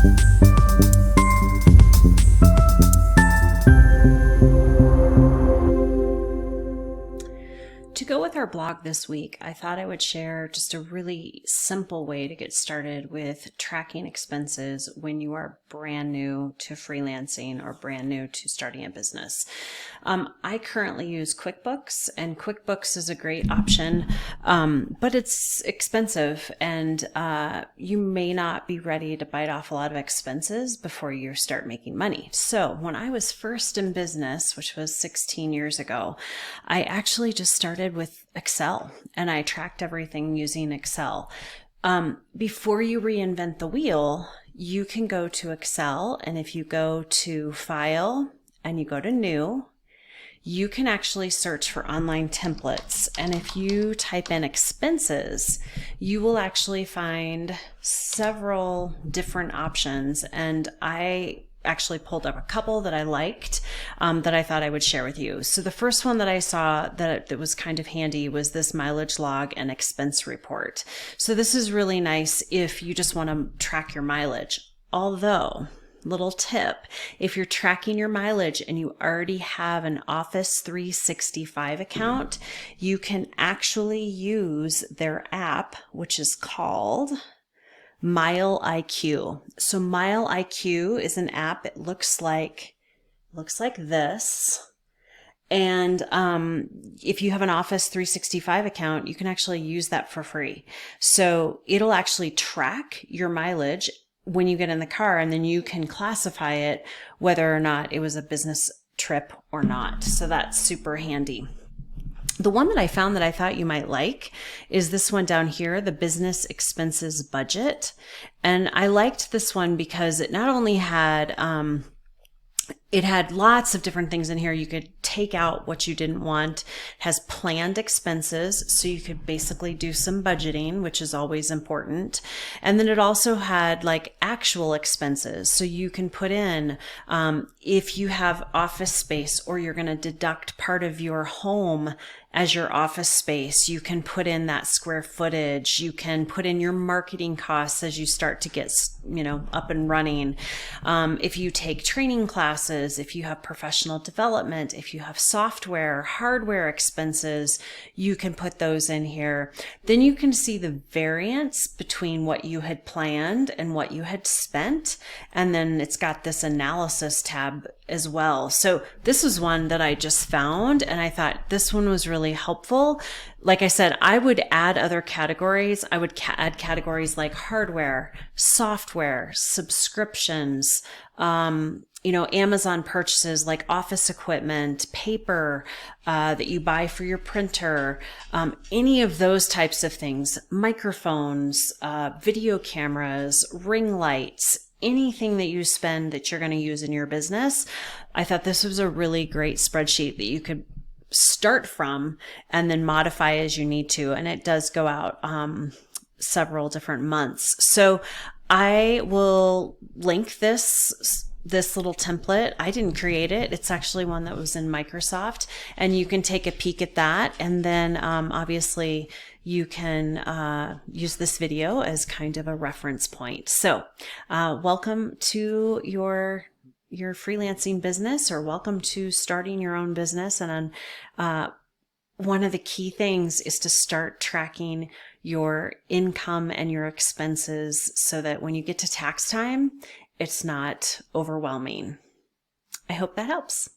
To go with our blog this week, I thought I would share just a really simple way to get started with tracking expenses when you are brand new to freelancing or brand new to starting a business. I currently use QuickBooks, and QuickBooks is a great option, but it's expensive, and you may not be ready to bite off a lot of expenses before you start making money. So when I was first in business, which was 16 years ago, I actually just started with Excel, and I tracked everything using Excel. Before you reinvent the wheel, you can go to Excel, and if you go to File and you go to New, you can actually search for online templates. And if you type in expenses, you will actually find several different options. And I actually pulled up a couple that I liked, that I thought I would share with you. So the first one that I saw that was kind of handy was this mileage log and expense report. So this is really nice if you just want to track your mileage. Although, little tip, if you're tracking your mileage and you already have an Office 365 account, you can actually use their app, which is called Mile IQ. So Mile IQ is an app. It looks like this. And if you have an Office 365 account, you can actually use that for free. So it'll actually track your mileage when you get in the car, and then you can classify it whether or not it was a business trip or not. So that's super handy. The one that I found that I thought you might like is this one down here, the business expenses budget. And I liked this one because it not only had, it had lots of different things in here. You could take out what you didn't want. It has planned expenses, so you could basically do some budgeting, which is always important. And then it also had like actual expenses. So you can put in, if you have office space or you're going to deduct part of your home as your office space, you can put in that square footage. You can put in your marketing costs as you start to get, up and running. If you take training classes, if you have professional development, if you have software, hardware expenses, you can put those in here. Then you can see the variance between what you had planned and what you had spent. And then it's got this analysis tab as well. So this was one that I just found, and I thought this one was really helpful. Like I said, I would add other categories. I would add categories like hardware, software, subscriptions, Amazon purchases like office equipment, paper that you buy for your printer, any of those types of things, microphones, video cameras, ring lights, anything that you spend that you're going to use in your business. I thought this was a really great spreadsheet that you could start from and then modify as you need to. And it does go out several different months. So I will link this little template. I didn't create it. It's actually one that was in Microsoft, and you can take a peek at that. And then obviously you can use this video as kind of a reference point. So welcome to your freelancing business, or welcome to starting your own business. And one of the key things is to start tracking your income and your expenses so that when you get to tax time, it's not overwhelming. I hope that helps.